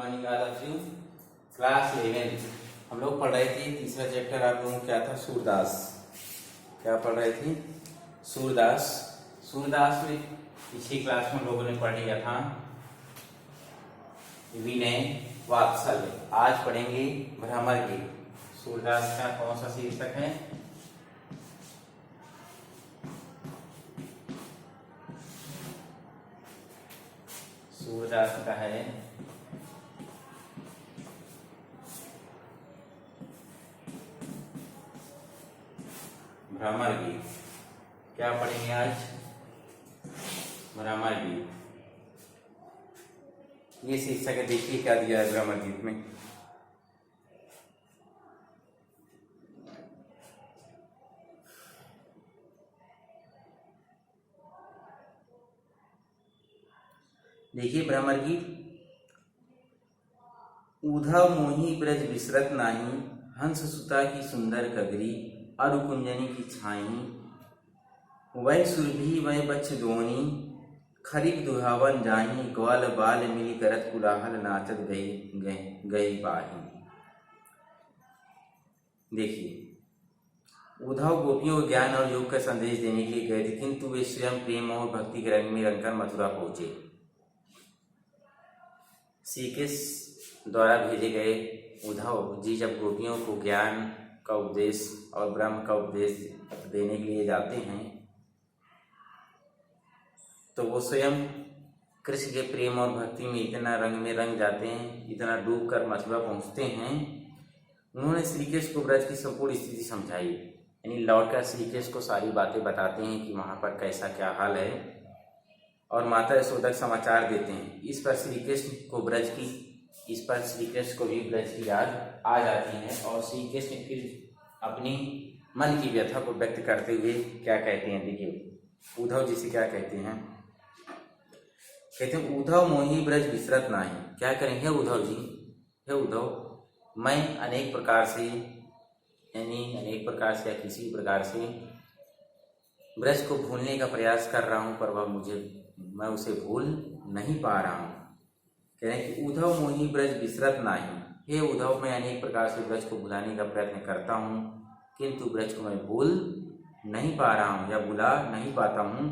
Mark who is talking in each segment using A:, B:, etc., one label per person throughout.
A: Morning all of you. Class 11 हम लोग पढ़ रहे थे। तीसरा चैप्टर आप लोगों को क्या था? सूरदास। क्या पढ़ रहे थे? सूरदास। सूरदास में पिछली क्लास में हम लोगों ने पढ़ लिया था विनय वात्सल्य। आज पढ़ेंगे भ्रमर गीत। सूरदास का कौन सा शीर्षक है? सूरदास का है भ्रमर गीत। क्या पढ़ेंगे आज? भ्रमर गीत। ये शीर्षक है, देखिए क्या दिया है भ्रमर गीत में। देखिए भ्रमर गीत। उधव मोही ब्रज बिसरत नाही, हंस सुता की सुंदर कगरी, अरु कुंजनी की छाई, वह सुरभि वह बच्छ दोनी, खरीब दुहावन जाही, ग्वाल बाल मिली करत कुलाहल नाचत गई बाही। देखिए उद्धव गोपियों को ज्ञान और योग का संदेश देने के लिए गए थे, किंतु वे स्वयं प्रेम और भक्ति के रंग में रंगकर मथुरा पहुंचे। श्री कृष्ण द्वारा भेजे गए उद्धव जी जब गोपियों को ज्ञान का उपदेश और ब्रह्म का उपदेश देने के लिए जाते हैं तो वो स्वयं कृष्ण के प्रेम और भक्ति में इतना रंग में रंग जाते हैं, इतना डूब कर मथुरा पहुंचते हैं। उन्होंने श्री कृष्ण को ब्रज की संपूर्ण स्थिति समझाई, यानी लौटकर श्री कृष्ण को सारी बातें बताते हैं कि वहां पर कैसा क्या हाल है, और माता यशोदा समाचार देते हैं। इस पर श्री कृष्ण को भी ब्रज की याद आ जाती है, और श्री कृष्ण फिर अपनी मन की व्यथा को व्यक्त करते हुए क्या कहते हैं? देखिए उद्धव जी से क्या कहते हैं। कहते हैं उद्धव मोही ब्रज बिसरत नाही। क्या करें? हे उद्धव जी, हे उद्धव, मैं अनेक प्रकार से या किसी प्रकार से ब्रज को भूलने का प्रयास कर रहा हूं, पर मैं उसे भूल नहीं पा रहा हूं। कह रहे हैं कि उद्धव मोही ब्रज बिसरत नाही। हे उद्धव, मैं अनेक प्रकार से ब्रज को भुलाने का प्रयत्न करता हूं, किंतु ब्रज को मैं भूल नहीं पा रहा हूं या भुला नहीं पाता हूं।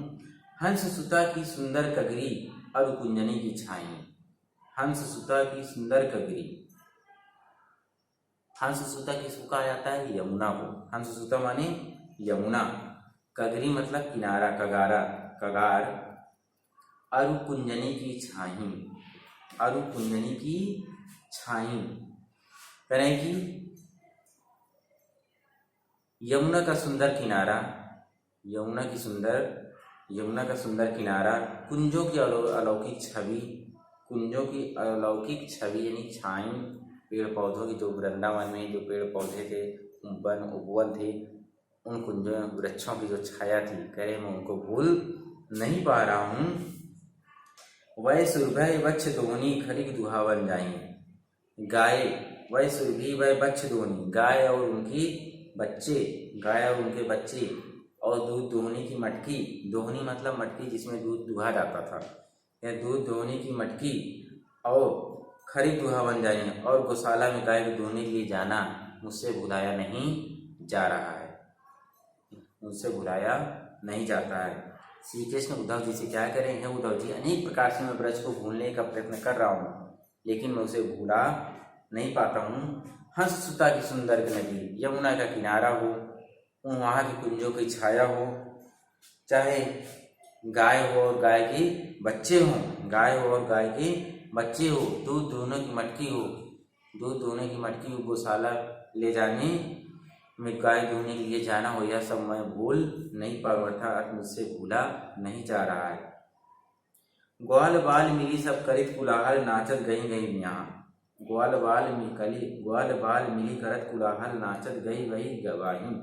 A: हंस सुता की सुंदर कगरी, अरु कुंजनी की छाई। हंस सुता की सुंदर कगरी। हंस सुता किसको कहा जाता है? यमुना को। हंस सुता माने यमुना, कगरी मतलब किनारा, कगार। अरु कुंजनी की छाई, अरु कुंजनी की छाई। करें कि यमुना का सुंदर किनारा, यमुना का सुंदर किनारा, कुंजों की अलौकिक छवि यानी छाई, पेड़ पौधों की, जो वृंदावन में जो पेड़ पौधे थे, उपवन थे, उन कुंजों वृक्षों की जो छाया थी, कह मैं उनको भूल नहीं पा रहा हूं। वह सुरभि बच्छ दोनी, खरीक दुहावन जाई। गाय, वह सुरभि वह बच्छ दोनी, गाय और उनके बच्चे, और दूध दोहने की मटकी। दोहनी मतलब मटकी जिसमें दूध दुहा जाता था, यह दूध दोहने की मटकी, और खरीक दुहावन जाई, और गौशाला में गाय को दोहने के लिए जाना मुझसे भुलाया नहीं जा रहा है, मुझसे भुलाया नहीं जाता है। श्री कृष्ण उद्धव जी से क्या करें? हैं उद्धव जी, अनेक प्रकार से मैं ब्रज को भूलने का प्रयत्न कर रहा हूँ, लेकिन मैं उसे भूला नहीं पाता हूँ। हंस सुता की सुंदर नदी, यमुना का किनारा हो, वहाँ की कुंजों की छाया हो, चाहे गाय हो और गाय के बच्चे हो, दूध दोहने की मटकी हो, गौशाला ले जाने में गाय धोने के लिए जाना हो, यह सब मैं भूल नहीं पा रहा, अर्थात मुझसे भूला नहीं जा रहा है। ग्वाल बाल मिली सब करित कुलाहल, नाचत गई यहाँ। ग्वाल बाल मिली करत कुलाहल, नाचत गई वही गवाही।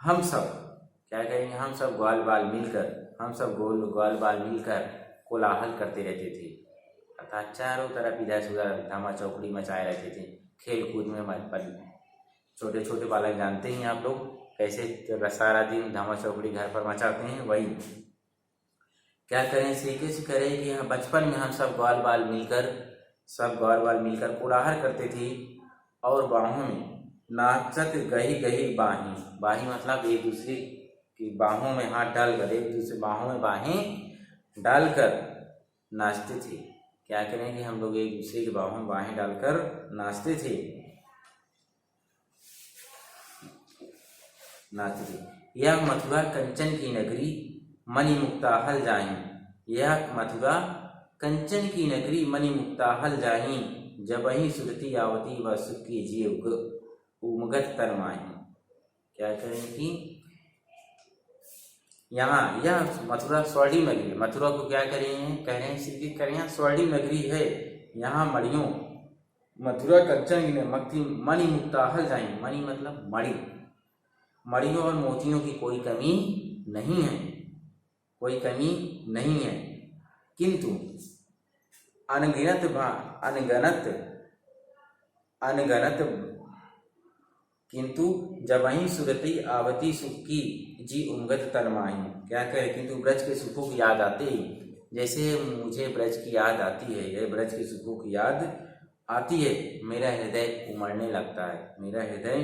A: हम सब क्या कहेंगे? हम सब ग्वाल बाल मिलकर कोलाहल करते रहते थे, अर्थात चारों तरफ इधर से उधर धमा चौकड़ी मचाए रहते थे। खेल कूद में छोटे छोटे बालक जानते हैं आप लोग कैसे सारा दिन धमा चौकड़ी घर पर मचाते हैं, वही क्या करें? श्री कृष्ण करें कि बचपन में हम सब ग्वाल बाल मिलकर सब ग्वाल बाल मिलकर कोलाहल करते थे और बाहों में नाचत गही गही बाहें, बाही मतलब एक दूसरे की बाहों में हाथ डालकर, एक दूसरे बाहों में बाहें डालकर नाचते थे। क्या करें कि हम लोग एक दूसरे की बाहों में बाहें डालकर नाचते थे। यह मथुरा कंचन की नगरी मणिमुक्ता हल जाहीं, यह मथुरा कंचन की नगरी मणिमुक्ता हल जाहीं, जबहि सुरती आवती व सुख की जीव उमगत तन माही। क्या करें कि यहाँ यह मथुरा स्वर्णिम नगरी, मथुरा को क्या करें कह रहे हैं श्री कह रहे हैं स्वर्णिम नगरी है। यहाँ मणियों मथुरा कंचन की मणिमुक्ता हल जाएंगे, मणि मतलब मणि, मणियों और मोतियों की कोई कमी नहीं है, कोई कमी नहीं है। किंतु अनगनत किंतु जबहि सुरती आवती सुख की जी उमगत तनमाही। क्या कहे किंतु ब्रज के सुखों की याद आते ही, जैसे मुझे ब्रज की याद आती है, यह ब्रज के सुखों की याद आती है, मेरा हृदय उमड़ने लगता है, मेरा हृदय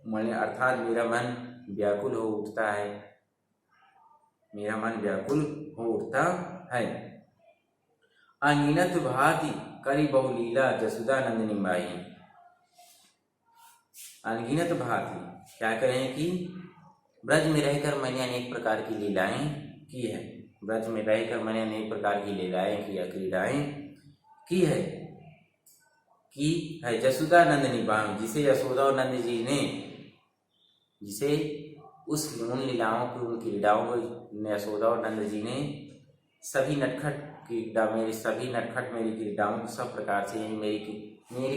A: उमड़ने अर्थात मेरा मन व्याकुल हो उठता है, मेरा मन व्याकुल हो उठता है। अनगिनत भांति करी बहुलीला जसुदा नंदिनी बाई। अनगिनत भांति क्या करें कि ब्रज में रहकर मैंने अनेक प्रकार की लीलाएं की है, ब्रज में रहकर मैंने अनेक प्रकार की लीलाएं क्रीडाएं की है जसुदा नंदिनी बाई, जिसे यशोदा और नंद जी ने, जिसे उन लीलाओं की उन क्रीडाओं को यशोदा और नंद जी ने सभी नटखट मेरी क्रीडाओं को सब प्रकार से मेरी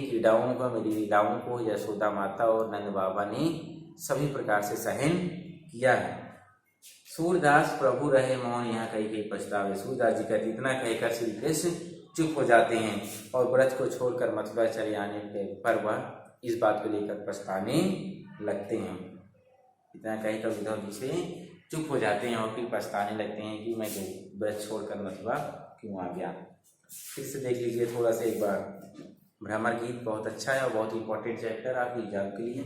A: क्रीडाओं को, मेरी लीलाओं को यशोदा माता और नंद बाबा ने सभी प्रकार से सहन किया है। सूरदास प्रभु रहे मौन यहाँ कही के पछतावे। सूरदास जी कहते इतना कहकर श्री कृष्ण चुप हो जाते हैं और ब्रज को छोड़कर मथुरा चले आने पर वह इस बात को लेकर पछताने लगते हैं। इतना कहकर उद्धव जी से चुप हो जाते हैं और फिर पछताने लगते हैं कि मैं ब्रज छोड़कर मथुरा क्यों आ गया। फिर से देख लीजिए थोड़ा सा एक बार। भ्रमर गीत बहुत अच्छा है और बहुत इंपॉर्टेंट चैप्टर आपके एग्जाम के लिए।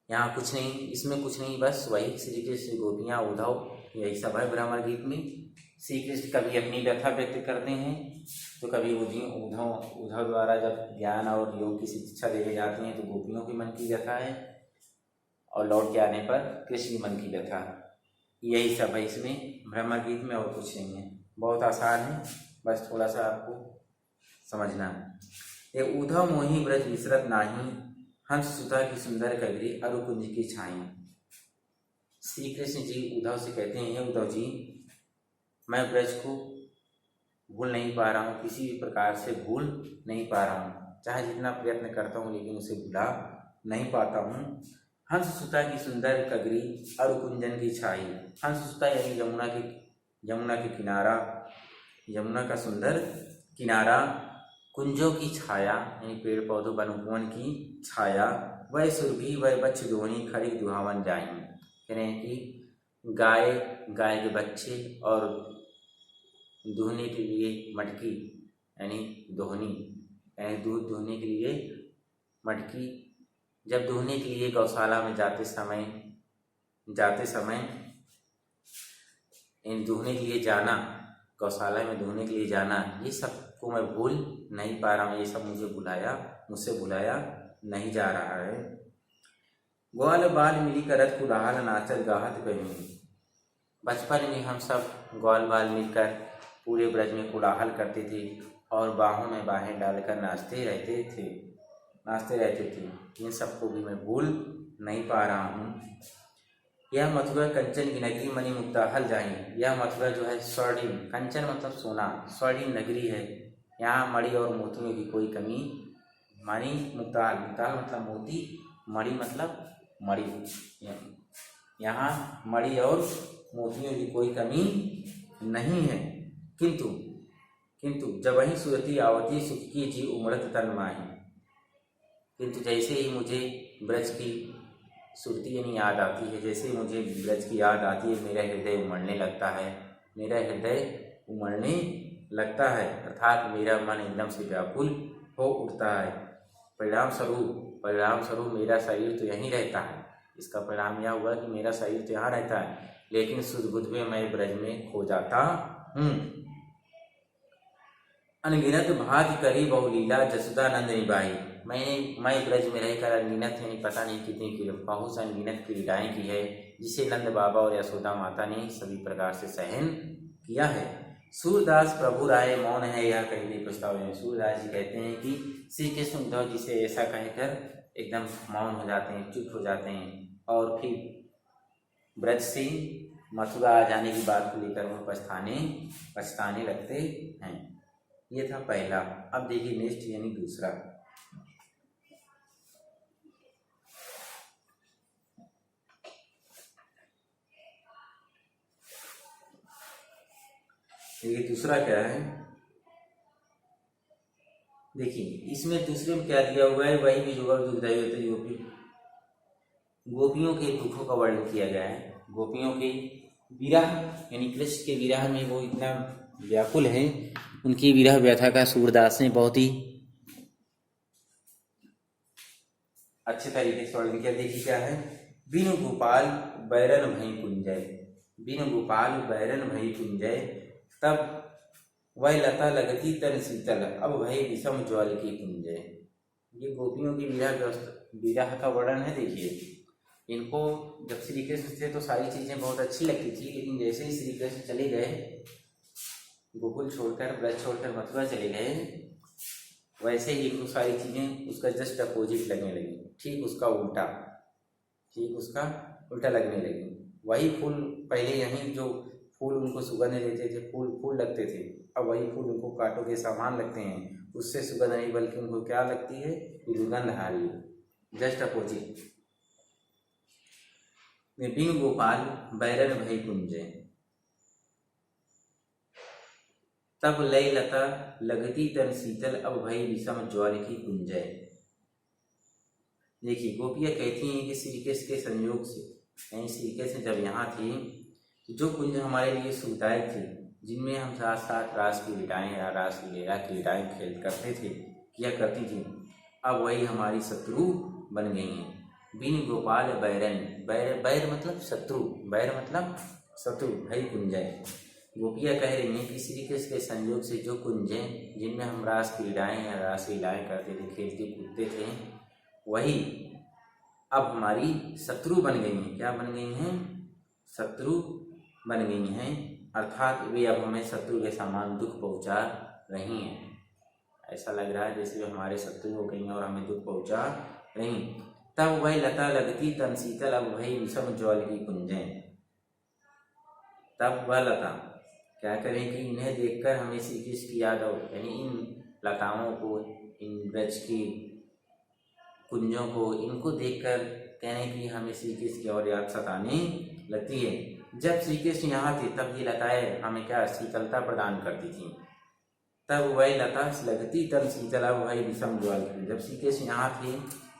A: यहाँ कुछ नहीं, इसमें कुछ नहीं, बस वही श्री कृष्ण गोपियाँ उद्धव, यही सब है भ्रमर गीत में। श्री कृष्ण कभी अपनी व्यथा व्यक्त करते हैं तो कभी उद्धव द्वारा जब ज्ञान और योग की शिक्षा देने जाते हैं तो गोपियों के मन की व्यथा है और लौट के आने पर कृष्ण के मन की व्यथा, यही सब है इसमें भ्रमर गीत में, और कुछ नहीं है। बहुत आसान है, बस थोड़ा सा आपको समझना है। ये उद्धव मोहि ब्रज विसरत नाही, हंस सुता की सुंदर कगरी अरु कुंज की छाई। श्री कृष्ण जी उद्धव से कहते हैं, उद्धव जी मैं ब्रज को भूल नहीं पा रहा हूँ, किसी भी प्रकार से भूल नहीं पा रहा हूँ, चाहे जितना प्रयत्न करता हूँ लेकिन उसे भुला नहीं पाता हूँ। हंस सुता की सुंदर कगरी अरु कुंजन की छाई। हंस सुता यानी यमुना की किनारा, यमुना का सुंदर किनारा, कुंजों की छाया यानी पेड़ पौधों वन उपवन की छाया, वह सुरभि वह बच्चे दोहनी खड़ी दुहावन जाएं। कह रहे हैं कि गाय के बच्चे और दूहने के लिए मटकी यानी दोहनी यानी दूध दूहने के लिए मटकी, जब दूहने के लिए गौशाला में जाते समय इन दूहने के लिए जाना, गौशाला में दूहने के लिए जाना, ये सब को मैं भूल नहीं पा रहा हूँ, ये सब मुझसे भुलाया नहीं जा रहा है। ग्वाल बाल मिली करत कुलाहल नाचत गाहत कहीं। बचपन में हम सब ग्वाल बाल मिलकर पूरे ब्रज में कोलाहल करते थे और बाहों में बाहें डालकर नाचते रहते थे। इन सबको भी मैं भूल नहीं पा रहा हूँ। यह मथुरा कंचन की नगरी मणिमुक्ता हल जाएंगे। यह मथुरा जो है स्वर्णिम, कंचन मतलब सोना, स्वर्णिम नगरी है। यहाँ मणि और मोतियों की कोई कमी, मणिमुक्ता मतलब मोती, मणि मतलब मणि, यहाँ मणि और मोतियों की कोई कमी नहीं है। किंतु जब वही सुरती आवती सुख की जी उमड़त तन माही। किंतु जैसे ही मुझे ब्रज की सुरती यानी याद आती है, जैसे मुझे ब्रज की याद आती है, मेरा हृदय उमड़ने लगता है, मेरा हृदय उमड़ने लगता है, अर्थात मेरा मन एकदम से व्याकुल हो उठता है। परिणाम स्वरूप मेरा शरीर तो यहीं रहता है। इसका परिणाम यह हुआ कि मेरा शरीर तो यहाँ रहता है, लेकिन सुध बुध में मैं ब्रज में खो जाता हूँ। अनगिनत भाग्य करी बहुलीला जसुदानंद निभाई। मैं ब्रज में रहकर अनगिनत यानी पता नहीं कितनी की बहुत अनगिनत क्रीडाएं की है, जिसे नंद बाबा और यशोदा माता ने सभी प्रकार से सहन किया है। सूरदास प्रभु राय मौन है यह कहने प्रस्ताव है। सूरदास जी कहते हैं कि श्री कृष्ण उद्धव जी से ऐसा कहकर एकदम मौन हो जाते हैं, चुप हो जाते हैं, और फिर ब्रज से मथुरा आ जाने की बात को लेकर वह पछताने लगते हैं। ये था पहला। अब देखिए नेक्स्ट यानी दूसरा। ये दूसरा क्या है, देखिए इसमें दूसरे में क्या दिया हुआ है, वही भी जुगल दुखदाई होते गोपियों के दुखों का वर्णन किया गया है। गोपियों के विरह यानी कृष्ण के विरह में वो इतना व्याकुल है, उनकी विरह व्यथा का सूरदास ने बहुत ही अच्छे तरीके से वर्णन किया। देखिए क्या है, बिनु गोपाल बैरन भई कुंजय, बिनु गोपाल बैरन भई कुंजय, तब वह लता लगती तन शीतल, अब वही विषम ज्वाल की कुंजय। ये गोपियों की विरह का वर्णन है। देखिए इनको जब श्री कृष्ण थे तो सारी चीजें बहुत अच्छी लगती थी, लेकिन जैसे ही श्री कृष्ण चले गए, गोकुल छोड़कर ब्रज छोड़कर मथुरा चले गए, वैसे ही इनको सारी चीजें उसका जस्ट अपोजिट लगने लगी, ठीक उसका उल्टा लगने लगी। वही फूल पहले यहीं जो फूल उनको सुगंध देते थे, फूल लगते थे, अब वही फूल उनको कांटों के सामान लगते हैं। उससे सुगंध नहीं बल्कि उनको क्या लगती है, दुर्गंध आ रही है, जस्ट अपोजिट। बिन गोपाल बैरन भई कुंजय, तब लय लता लगती तन शीतल, अब भई विषम ज्वाल की कुंजय। देखिए गोपियाँ कहती हैं कि श्री कृष्ण के संयोग से, यानी श्री कृष्ण जब यहाँ थे जो कुंज हमारे लिए सुखदायक थे, जिनमें हम साथ साथ रास की क्रीडाएं खेल करते थे, किया करती थी, अब वही हमारी शत्रु बन गई हैं। बिन गोपाल बैरन, बैर मतलब शत्रु, भई कुंजय। गोपियाँ कह रही हैं कि श्री कृष्ण के संयोग से जो कुंजें जिनमें हम रास क्रीडाएं या रास लीलाएं करते थे, खेलते कूदते थे, वही अब हमारी शत्रु बन गई हैं। क्या बन गई हैं? शत्रु बन गई हैं, अर्थात वे अब हमें शत्रु के समान दुख पहुंचा रही हैं। ऐसा लग रहा है जैसे वे हमारे शत्रु हो गई हैं और हमें दुख पहुंचा रही। तब वह लता लगती तन शीतल, अब वही विषम ज्वाल की कुंजें। तब वह लता क्या करें कि इन्हें देखकर हमें श्री कृष्ण की याद हो, यानी इन लताओं को, इन ब्रज की कुंजों को, इनको देखकर कहने की हमें श्री कृष्ण की और याद सताने लगती है। जब श्री कृष्ण यहाँ थे तब ये लताएं हमें क्या शीतलता प्रदान करती थी। तब वह लता लगती तन शीतल, अब वही विषम ज्वाल की। जब श्री कृष्ण यहाँ थे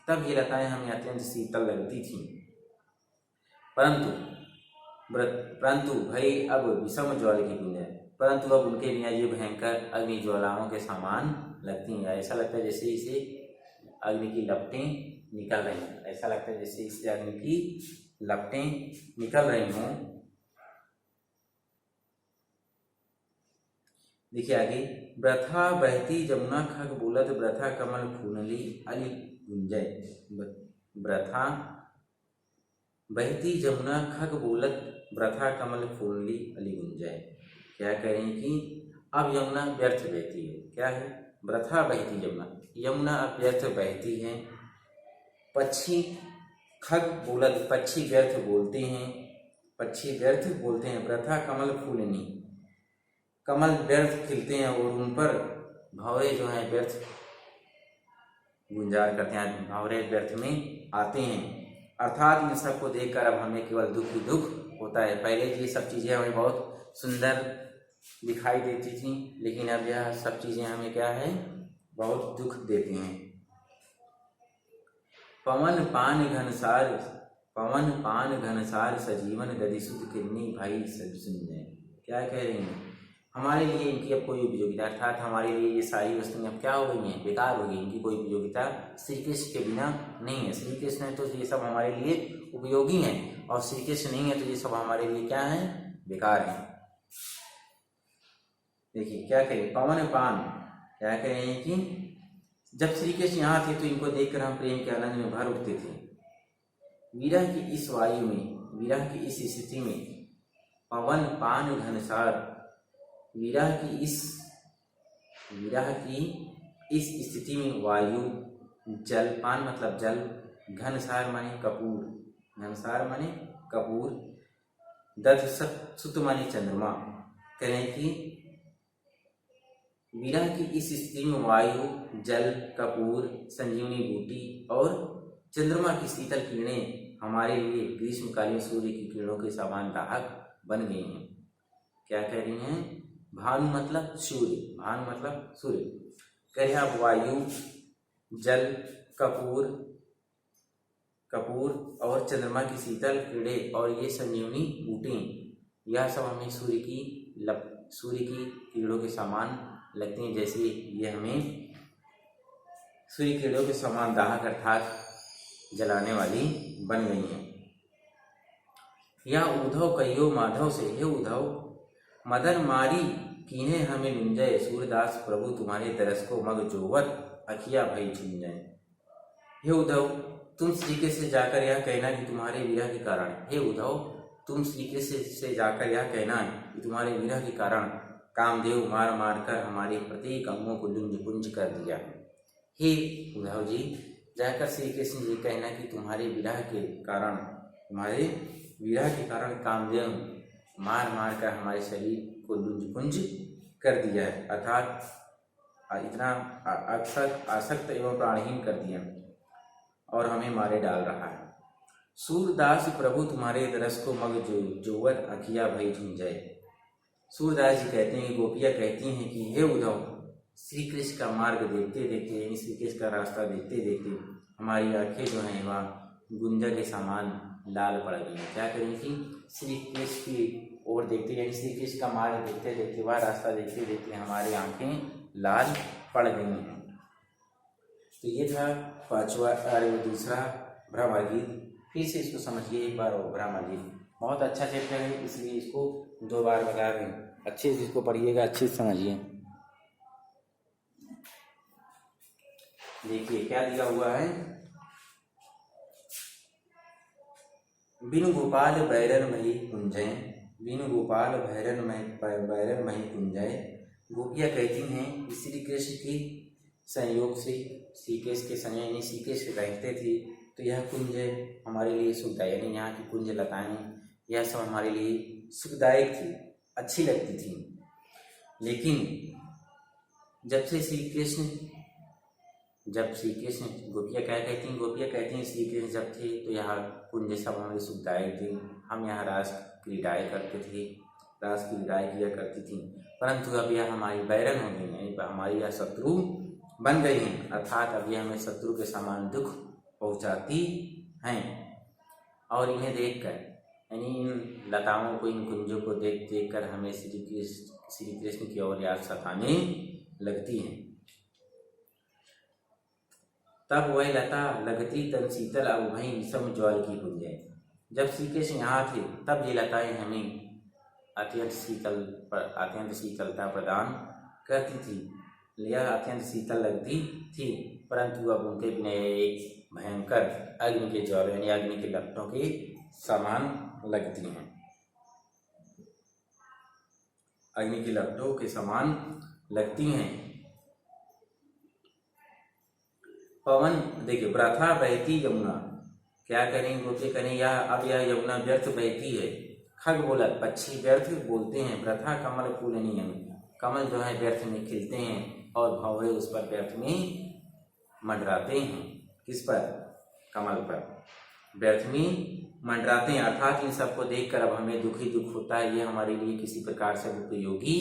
A: तब ये लताएं हमें अत्यंत शीतल लगती थी, परंतु भाई अब विषम ज्वाल की कुंज है, परंतु अब उनके बिना ये भयंकर अग्नि ज्वालाओं के समान लगती हैं। ऐसा लगता है जैसे इसे अग्नि की लपटें निकल रही हैं, ऐसा लगता है जैसे इससे अग्नि की लपटें निकल रही हों। देखिए आगे, ब्रथा बहती जमुना खग बोलत, ब्रथा कमल फूनली अली गुंजय। ब्रथा बहती जमुना खग बोलत, ब्रथा कमल फूनली अली गुंजय। क्या करें कि अब यमुना व्यर्थ बहती है। क्या है? ब्रथा बहती यमुना अब व्यर्थ बहती है। पक्षी खग बोलत, पक्षी व्यर्थ बोलते हैं, ब्रथा कमल फूलनी, कमल व्यर्थ खिलते हैं और उन पर भंवरे जो हैं व्यर्थ गुंजार करते हैं, भंवरे व्यर्थ में आते हैं। अर्थात इन सबको देखकर अब हमें केवल दुख ही दुख होता है। पहले ये सब चीज़ें हमें बहुत सुंदर दिखाई देती थी, लेकिन अब यह सब चीज़ें हमें क्या है, बहुत दुख देती हैं। पवन पान घनसार सजीवन, दधि सुत किन्नी भाई सब सुन। क्या कह रही हैं हमारे लिए इनकी अब कोई उपयोगिता, अर्थात हमारे लिए ये सारी वस्तुएं अब क्या हो गई हैं, बेकार हो गई, इनकी कोई उपयोगिता श्री कृष्ण के बिना नहीं है। श्री कृष्ण है तो ये सब हमारे लिए उपयोगी हैं, और श्री कृष्ण नहीं है तो ये सब हमारे लिए क्या है, बेकार हैं। देखिए क्या कहें, पवन पान क्या कह रहे हैं कि जब श्री कृष्ण यहाँ थे तो इनको देखकर हम प्रेम के आनंद में भर उठते थे। विरह की इस वायु में, विरह की इस स्थिति में, पवन पान घनसार, विरह की इस स्थिति में वायु, जल, पान मतलब जल, घनसार माने कपूर, घनसार माने कपूर, दध सुत माने चंद्रमा। कह रहे हैं कि विरह की इस स्थिति में वायु, जल, कपूर, संजीवनी बूटी और चंद्रमा की शीतल किरणें हमारे लिए ग्रीष्मकालीन सूर्य की किरणों के समान दाहक बन गई हैं। क्या कह रही हैं, भानु मतलब सूर्य, भानु मतलब सूर्य। कह रहे हैं वायु, जल, कपूर और चंद्रमा की शीतल किरणें और ये संजीवनी बूटें, यह सब हमें सूर्य की किरणों के समान लगती हैं, जैसे ये हमें सूर्य किरणों के समान दाहक अर्थात जलाने वाली बन गई हैं। यह उद्धव कहियो माधव से, हे उद्धव मदन मारी कीन्हे हमें मिंजय, सूरदास प्रभु तुम्हारे तरस को मग जोवत अखिया भई झुंजय। हे उद्धव तुम श्री कृष्ण से जाकर यह कहना कि तुम्हारे विरह के कारण, हे उद्धव तुम श्री कृष्ण से जाकर यह कहना कि तुम्हारे विरह के कारण कामदेव मार मार कर हमारे प्रत्येक अंगों को लुंज पुंज कर दिया। हे उद्धव जी जाकर श्री कृष्ण जी कहना कि तुम्हारे विरह के कारण कामदेव मार मार कर हमारे शरीर को लुंज पुंज कर दिया है, अर्थात इतना आसक्त एवं प्राणहीन कर दिया और हमें मारे डाल रहा है। सूरदास प्रभु तुम्हारे दरस को मग जोवत अखिया भई झुंझय। सूरदास जी कहते हैं, गोपियाँ कहती हैं कि हे उद्धव श्री कृष्ण का मार्ग देखते देखते, यानी श्री कृष्ण का रास्ता देखते देखते हमारी आंखें जो हैं वह गुंजा के समान लाल पड़ गई हैं। क्या करें कि श्री कृष्ण की ओर देखते, यानी श्री कृष्ण का मार्ग देखते देखते, वह रास्ता देखते देखते हमारी आंखें लाल पड़ गई हैं। तो ये था दूसरा ब्रह्म गीत। फिर से इसको समझिए एक बार, और ब्रह्म गीत बहुत अच्छा चैप्टर है, इसलिए इसको 2 बार बता रहे हैं। अच्छे से इसको पढ़िएगा, अच्छे से समझिए। देखिए क्या दिया हुआ है, बिनु गोपाल बैरन मही कुंजय, बिनु गोपाल बैरन मही कुंजय। गोपियाँ कहती हैं कि श्री कृष्ण की संयोग से, श्री कृष्ण के संयोग यानी श्री कृष्ण रहते थे तो यह कुंज हमारे लिए सुखदायक, यानी यहाँ की कुंज लताएं यह सब हमारे लिए सुखदायक थी, अच्छी लगती थी। लेकिन जब श्री कृष्ण गोपियाँ क्या कहती हैं, गोपियाँ कहती हैं श्री कृष्ण जब थे तो यहाँ कुंज सब हमारे सुखदायक थे, हम यहाँ रास क्रीडाएँ करते थे, रास क्रीडाएँ किया करती थी। परंतु अब यह हमारी बैरन हो गई हैं, हमारी यह शत्रु बन गई हैं, अर्थात अब यह हमें शत्रु के समान दुख पहुँचाती हैं। और इन्हें देखकर, यानी इन लताओं को, इन कुंजों को देख देख कर हमें श्री कृष्ण की ओर याद सताने लगती हैं। तब वह लता लगती तन शीतल अब वहीं विषम ज्वाल की कुंजय। जब श्री कृष्ण यहाँ थे तब ये लताएं हमें अत्यंत शीतलता प्रदान करती थी, यह अत्यंत शीतल लगती थी। परंतु अब उनके बिना एक भयंकर अग्नि के ज्वाला यानी अग्नि के लपटों के समान लगती हैं, अग्नि के लपटों के समान लगती हैं। पवन देखिए, प्रथा बहती यमुना, क्या करें गोपी करें, अब यह यमुना व्यर्थ बहती है। खग बोला, पक्षी व्यर्थ बोलते हैं। प्रथा कमल फूलनीयम, कमल जो है व्यर्थ में खिलते हैं और भंवरे उस पर व्यर्थ में मंडराते हैं। किस पर? कमल पर व्यर्थ में मंडराते हैं, अर्थात इन सबको देखकर अब हमें दुख होता है। ये हमारे लिए किसी प्रकार से उपयोगी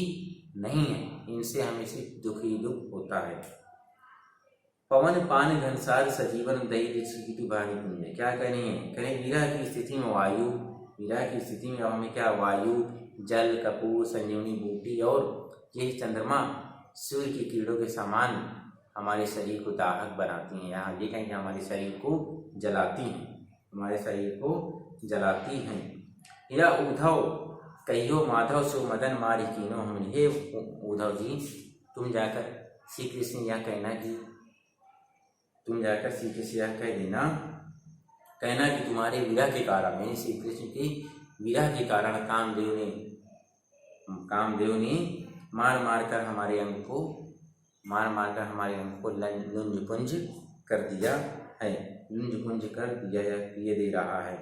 A: नहीं है, इनसे हमें सिर्फ दुख होता है। पवन पान घनसार सजीवन दही भारी पुण्य, क्या करें? करें विरह की स्थिति में वायु, विरह की स्थिति में अब हमें क्या, वायु, जल, कपूर, संजीवनी बूटी और ये चंद्रमा सूर्य की किरणों के समान हमारे शरीर को दाहक बनाती हैं। यहाँ ये कहेंगे हमारे शरीर को जलाती हैं, हमारे शरीर को जलाती हैं। या उद्धव कहियो माधव सो मदन मारी कीनो हम। हे उद्धव जी, तुम जाकर श्री कृष्ण यह कहना कि तुम जाकर श्री कृष्ण यह कह देना, कहना कि तुम्हारे विरह के कारण, यानी श्री कृष्ण की विरह के कारण कामदेव ने मार मार कर हमारे अंग को लुंज पुंज कर दिया है, लुंज पुंज कर दिया ये दे रहा है।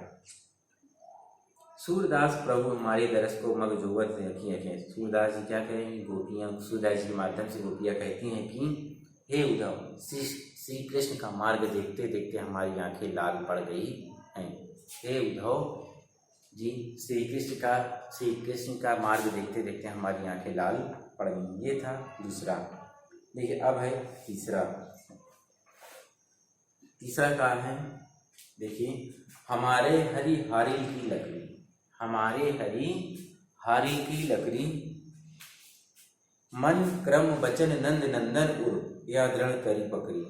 A: सूरदास प्रभु हमारे दरस को मगजोवत रखिए। सूरदास जी क्या कहेंगे, गोपियाँ सूरदास जी के माध्यम से गोपियाँ कहती हैं कि हे उद्धव, श्री कृष्ण का मार्ग देखते देखते हमारी आंखें लाल पड़ गई हैं। हे उद्धव जी, श्री कृष्ण का मार्ग देखते देखते हमारी आंखें लाल पड़ गई। ये था दूसरा। देखिए अब है तीसरा क्या है, देखिए, हमारे हरी हारिल की लकड़ी, हमारे हरी हारिल की लकड़ी, मन क्रम वचन नंद नंदन उर या दृढ़ करी पकड़ी।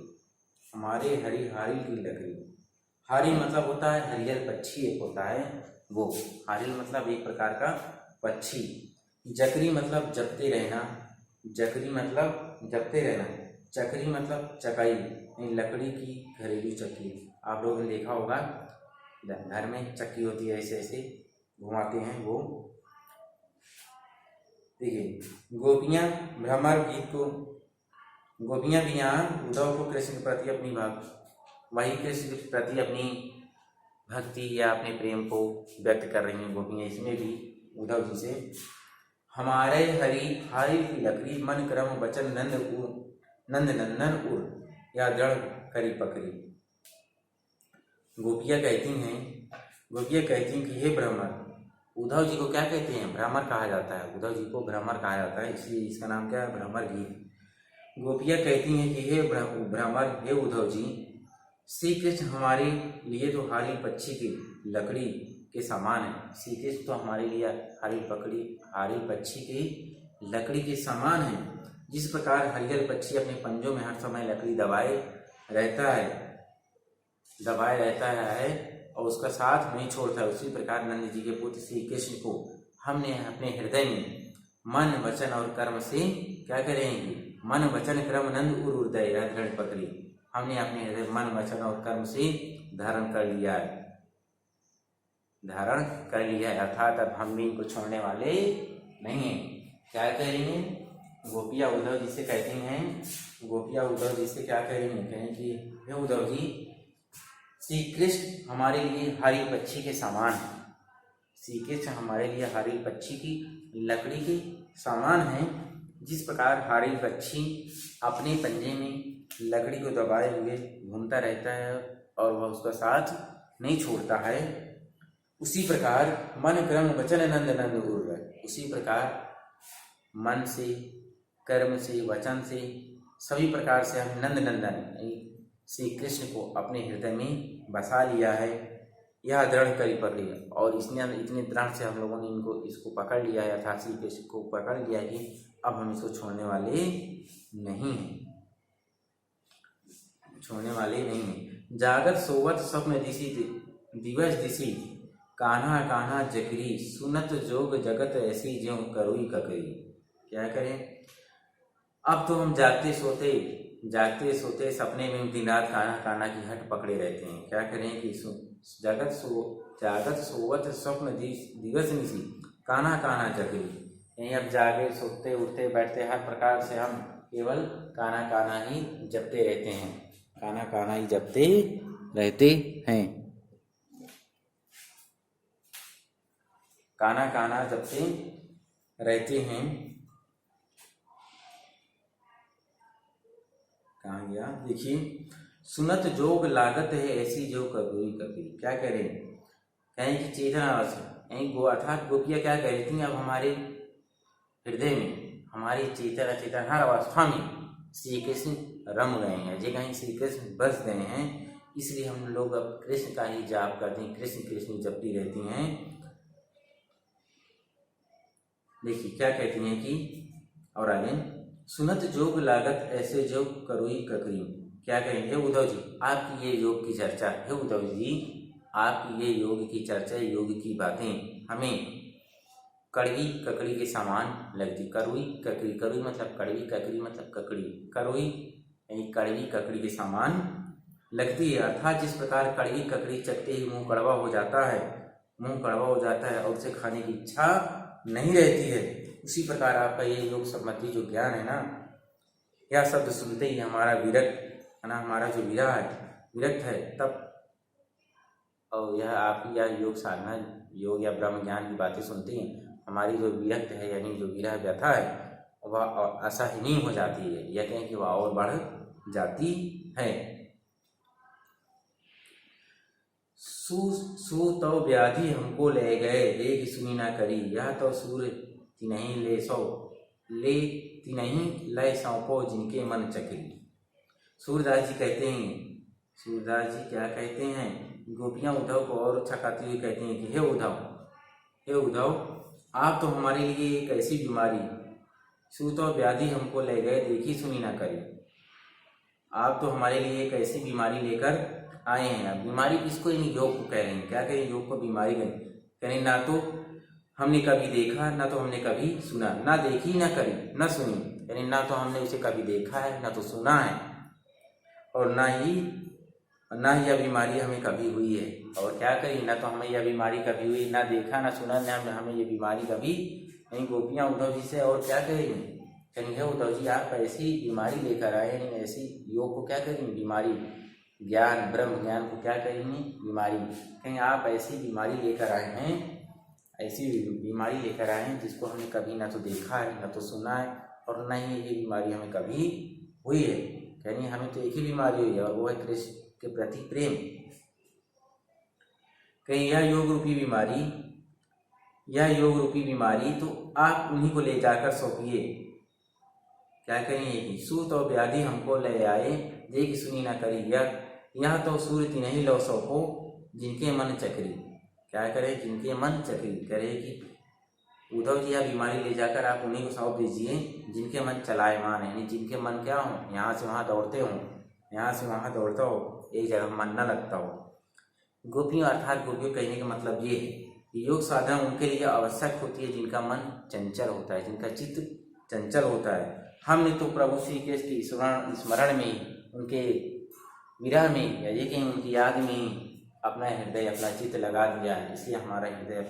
A: हमारे हरी हारिल की लकड़ी, हारिल मतलब होता है हरियर पक्षी, एक होता है वो हारिल मतलब एक प्रकार का पक्षी। जकरी मतलब जपते रहना, जकरी मतलब जपते रहना, चकरी मतलब चकाई, लकड़ी की घरेलू चक्की। आप लोगों ने देखा होगा घर में चक्की होती है, ऐसे ऐसे घुमाते हैं वो। देखिए, गोपियाँ भ्रमर गीत को, गोपियाँ भी यहाँ उद्धव को कृष्ण के प्रति अपनी वही कृष्ण के प्रति अपनी भक्ति या अपने प्रेम को व्यक्त कर रही हैं गोपियाँ। इसमें भी उद्धव जी से हमारे हरी हारी की लकड़ी, मन क्रम वचन नंद नंदन उर या दृढ़ करी पकड़ी। गोपियाँ कहती हैं कि हे भ्रमर, उद्धव जी को क्या कहते हैं, भ्रमर कहा जाता है, उद्धव जी को भ्रमर कहा जाता है, इसलिए इसका नाम क्या है, भ्रमर गीत। गोपियाँ कहती हैं कि हे भ्रमर, हे उद्धव जी, श्री कृष्ण हमारे लिए तो हारिल पक्षी की लकड़ी के समान है। श्री कृष्ण तो हमारे लिए हारिल पक्षी की लकड़ी के समान है। जिस प्रकार हरियल पक्षी अपने पंजों में हर समय लकड़ी दबाए रहता है और उसका साथ नहीं छोड़ता है, उसी प्रकार नंद जी के पुत्र श्री कृष्ण को हमने अपने हृदय में मन वचन और कर्म से क्या करेंगे, मन वचन कर्म नंद उदय दृढ़ पकड़ी। हमने अपने हृदय मन वचन और कर्म से धारण कर लिया है, अर्थात अब हम भी इनको छोड़ने वाले नहीं हैं। क्या करेंगे, गोपियाँ उद्धव जी से कहती हैं, गोपियाँ उद्धव जी से क्या करेंगे, कहें कि हे उद्धव जी, श्री कृष्ण हमारे लिए हारिल पक्षी के समान है, श्री कृष्ण हमारे लिए हारिल पक्षी की लकड़ी के समान है। जिस प्रकार हारिल पक्षी अपने पंजे में लकड़ी को दबाए हुए घूमता रहता है और वह उसका साथ नहीं छोड़ता है, उसी प्रकार मन क्रम वचन नंद उर, उसी प्रकार मन से, कर्म से, वचन से, सभी प्रकार से हम नंद नंदन श्री कृष्ण को अपने हृदय में बसा लिया है। यह दृढ़ करी पकड़ी, और इसने इतने दृढ़ से हम लोगों ने इसको पकड़ लिया है, अर्थात श्री कृष्ण को पकड़ लिया है कि अब हम इसको छोड़ने वाले नहीं हैं। जागत सोवत स्वप्न दिशी दिवस दिशी, कान्हा कान्हा जकरी, सुनत जोग जगत ऐसी ज्यों करोई ककरी। क्या करें, अब तो हम जागते सोते सपने में दिन रात कान्हा कान्हा की हट पकड़े रहते हैं। क्या करें कि जागत सोवत स्वप्न दिवस निशी, कान्हा कान्हा जकरी, यहीं अब जागे सोते उठते बैठते हर प्रकार से हम केवल कान्हा कान्हा ही जपते रहते हैं, कान्हा कान्हा ही जपते रहते हैं, कान्हा कान्हा जपते रहते हैं। कहाँ गया, देखिए, सुनत जोग लागत है ऐसी जो कबूरी कबीर। क्या करें, कहें कि चेतना अर्थात गोपियाँ क्या कहती हैं, अब हमारे हृदय में, हमारी चेतन अचेतन हर अवस्था में श्री कृष्ण रम गए हैं, जे कहीं श्री कृष्ण बस गए हैं, इसलिए हम लोग अब कृष्ण का ही जाप करते हैं, कृष्ण कृष्ण जपती रहती हैं। देखिए क्या कहती हैं कि, और आगे, सुनत जोग लागत ऐसे जोग करोई ककरी। क्या कहेंगे उद्धव जी, आपकी ये योग की चर्चा है उद्धव जी, आपकी ये योग की चर्चा, योग की बातें हमें कड़वी ककड़ी के समान लगती। करुई ककड़ी, करुई मतलब कड़वी, ककड़ी मतलब ककड़ी, करुई यानी कड़वी ककड़ी के समान लगती है। अर्थात जिस प्रकार कड़वी ककड़ी चखते ही मुंह कड़वा हो जाता है, मुंह कड़वा हो जाता है और उसे खाने की इच्छा नहीं रहती है, उसी प्रकार आपका ये योग संबंधी जो ज्ञान है ना, यह शब्द सुनते ही हमारा विरक्त है ना, हमारा जो विरह है, विरक्त है तब, और यह आपकी यह योग साधना, योग या ब्रह्म ज्ञान की बातें सुनते ही हमारी जो विरक्त है यानी जो विरह व्यथा है वह असहनीय हो जाती है, या कहें कि वह और बढ़ जाती है। सू तो व्याधि हमको ले गए, देख सुनी ना करी, यह तो सूर्य तिनहि ले सौ, ले तिनहि लय सौंपो जिनके मन चकरी। सूरदास जी कहते हैं, सूरदास जी क्या कहते हैं, गोपियां उद्धव को और छकाती हुई कहती हैं कि हे उद्धव, हे उद्धव, आप तो हमारे लिए एक ऐसी बीमारी, सू तो व्याधि हमको ले गए देखी सुनी ना करी, आप तो हमारे लिए एक ऐसी बीमारी लेकर आए हैं। अब बीमारी किसको, इन योग को कह रहे हैं, क्या कहें, योग को बीमारी कहें। ना तो हमने कभी देखा, ना तो हमने कभी सुना, ना देखी ना करी ना सुनी, यानी ना तो हमने उसे कभी देखा है, ना तो सुना है, और ना ही यह बीमारी हमें कभी हुई है। और क्या करें, ना तो हमें यह बीमारी कभी हुई, ना देखा ना सुना, ना हमें यह बीमारी कभी नहीं। गोपियाँ उद्धव जी से और क्या कहेंगे, कहेंगे उद्धव जी आप ऐसी बीमारी लेकर आए हैं, ऐसी योग को क्या करेंगे, बीमारी, ज्ञान ब्रह्म ज्ञान को क्या कहेंगे, बीमारी। कहेंगे आप ऐसी बीमारी लेकर आए हैं, ऐसी बीमारी लेकर आए हैं जिसको हमने कभी ना तो देखा है, ना तो सुना है, और न ही ये बीमारी हमें कभी हुई है। कहेंगे हमें तो एक ही बीमारी हुई है, और वो है कृष्ण के प्रति प्रेम। कहीं यह योग रूपी बीमारी, यह योग रूपी बीमारी तो आप उन्हीं को ले जाकर सौंपिए। क्या करेंगे कि सूत और व्याधि हमको ले आए, देख सुनी ना करी, यह तो सूर्य तिनहि लो सौंपो जिनके मन चक्री। क्या करें, जिनके मन चक्री, करे कि उद्धव जी यह बीमारी ले जाकर आप उन्हीं को सौंप दीजिए जिनके मन चलायमान है, यानी जिनके मन क्या हो, यहाँ से वहाँ दौड़ते हों, यहाँ से वहाँ दौड़ता हो, एक जगह मन न लगता हो। गोपियों अर्थात गोपियों कहने का मतलब ये है कि योग साधना उनके लिए आवश्यक होती है जिनका मन चंचल होता है, जिनका चित्त चंचल होता है। हमने तो प्रभु श्री कृष्ण की स्मरण में, उनके विरह में, या ये कहीं उनकी याद में अपना हृदय, अपना चित्त लगा दिया है, इसलिए हमारा हृदय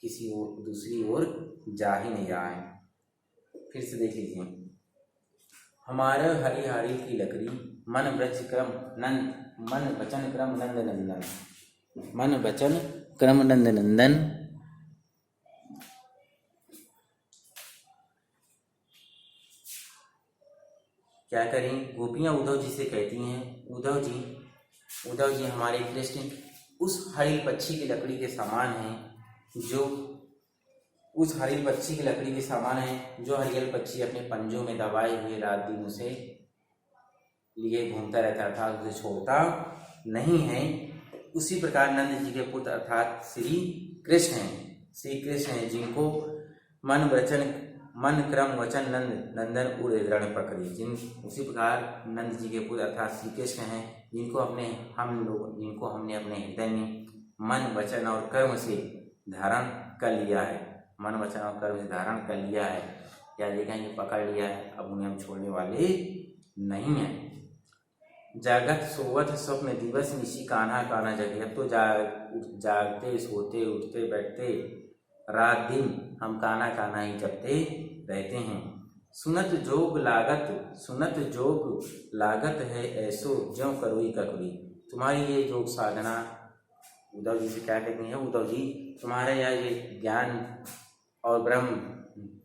A: किसी और दूसरी ओर जा ही नहीं रहा है। फिर से देख लीजिए, हमारे हरिहारी की लकड़ी, मन ब्रज क्रम नंद, मन वचन क्रम नंद नंदन, मन वचन क्रम नंद नंदन। क्या करें, गोपियां उद्धव जी से कहती हैं, उद्धव जी हमारे कृष्ण उस हरिल पक्षी की लकड़ी के समान हैं, जो उस हरियल पक्षी की लकड़ी के समान है, जो हरियल पक्षी अपने पंजों में दबाए हुए रात दिन उसे लिए घूमता रहता, अर्थात उसे छोड़ता नहीं है। उसी प्रकार नंद जी के पुत्र अर्थात श्री कृष्ण हैं, जिनको मन क्रम वचन नंद नंदन उड़ दृढ़ पकड़ी, उसी प्रकार नंद जी के पुत्र अर्थात श्री कृष्ण हैं, जिनको हमने अपने हृदय में मन वचन और कर्म से धारण कर लिया है, मन वचन और कर्म से धारण कर लिया है, या देखेंगे पकड़ लिया है, अब उन्हें हम छोड़ने वाले नहीं हैं। जागत सोवत स्वप्न दिवस निशी कान्हा कान्हा जगे, अब तो जागते सोते उठते बैठते रात दिन हम कान्हा कान्हा ही जपते रहते हैं। सुनत जोग लागत है ऐसो ज्यों करोई ककड़ी। तुम्हारी ये योग साधना, उद्धव जी से क्या कहते हैं, उद्धव जी तुम्हारा यह ये ज्ञान और ब्रह्म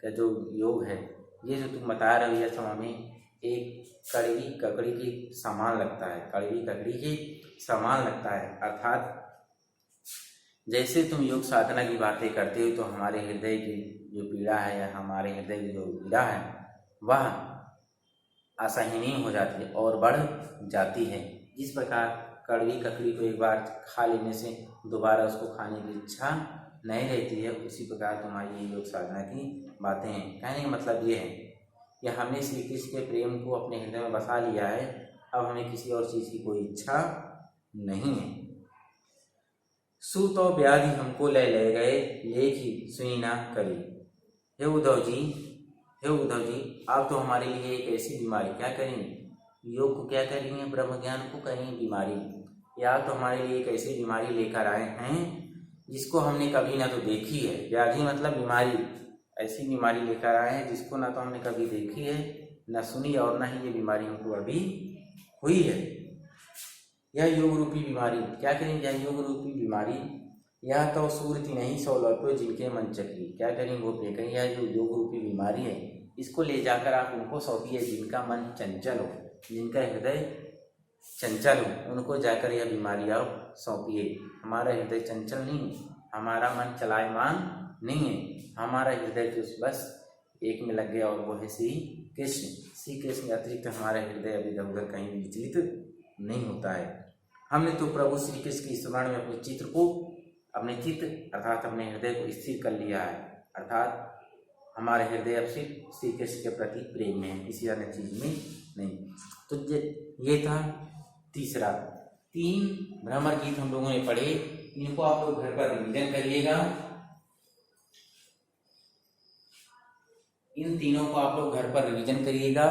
A: का जो योग है, ये जो तुम बता रहे हो, यह तो हमें एक कड़वी ककड़ी की समान लगता है, कड़वी ककड़ी की समान लगता है। अर्थात जैसे तुम योग साधना की बातें करते हो तो हमारे हृदय की जो पीड़ा है, या हमारे हृदय की जो पीड़ा है, वह असहनीय हो जाती है और बढ़ जाती है। जिस प्रकार कड़वी ककड़ी को एक बार खा लेने से दोबारा उसको खाने की इच्छा नहीं रहती है, उसी प्रकार तुम्हारी ये योग साधना की बातें हैं। कहने का मतलब ये है कि हमने श्री कृष्ण के प्रेम को अपने हृदय में बसा लिया है, अब हमें किसी और चीज़ की कोई इच्छा नहीं है। सूत और व्याधि हमको ले गए, लेखी सुनी ना करी। हे उद्धव जी, हे उद्धव जी, आप तो हमारे लिए एक ऐसी बीमारी क्या करेंगे, योग को क्या करेंगे, ब्रह्म ज्ञान को करेंगे बीमारी, या तो हमारे लिए एक ऐसी बीमारी लेकर आए हैं जिसको हमने कभी ना तो देखी है। व्याधि मतलब बीमारी, ऐसी बीमारी लेकर आए हैं जिसको ना तो हमने कभी देखी है, ना सुनी, और ना ही ये बीमारी हमको अभी हुई है। यह योग रूपी बीमारी क्या करेंगे, यह योग रूपी बीमारी यह तो सूरती नहीं सौलभ्य जिनके मन चक्री, क्या करेंगे वो फेंकेंगे। यह जो योग रूपी बीमारी है इसको ले जाकर आप उनको सौंपिए जिनका मन चंचल हो, जिनका हृदय चंचल हो, उनको जाकर यह बीमारी आप सौंपिए। हमारा हृदय चंचल नहीं, हमारा मन चलायमान नहीं है, हमारा हृदय तो बस एक में लग गया और वो है श्री कृष्ण। श्री कृष्ण अतिरिक्त हमारा हृदय अभी इधर उधर कहीं भी विचलित नहीं होता है। हमने तो प्रभु श्री कृष्ण की स्मरण में अपने चित्र को, अपने चित्त अर्थात अपने हृदय को स्थिर कर लिया है, अर्थात हमारे हृदय अब सिर्फ श्री कृष्ण के प्रति प्रेम में है, किसी अन्य चीज में नहीं। तो ये था तीसरा। 3 भ्रमर गीत हम लोगों ने पढ़े, इनको आप लोग घर पर रिवीजन करिएगा। इन तीनों को आप लोग घर पर रिवीजन करिएगा,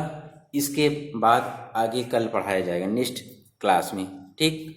A: इसके बाद आगे कल पढ़ाया जाएगा नेक्स्ट क्लास में, ठीक।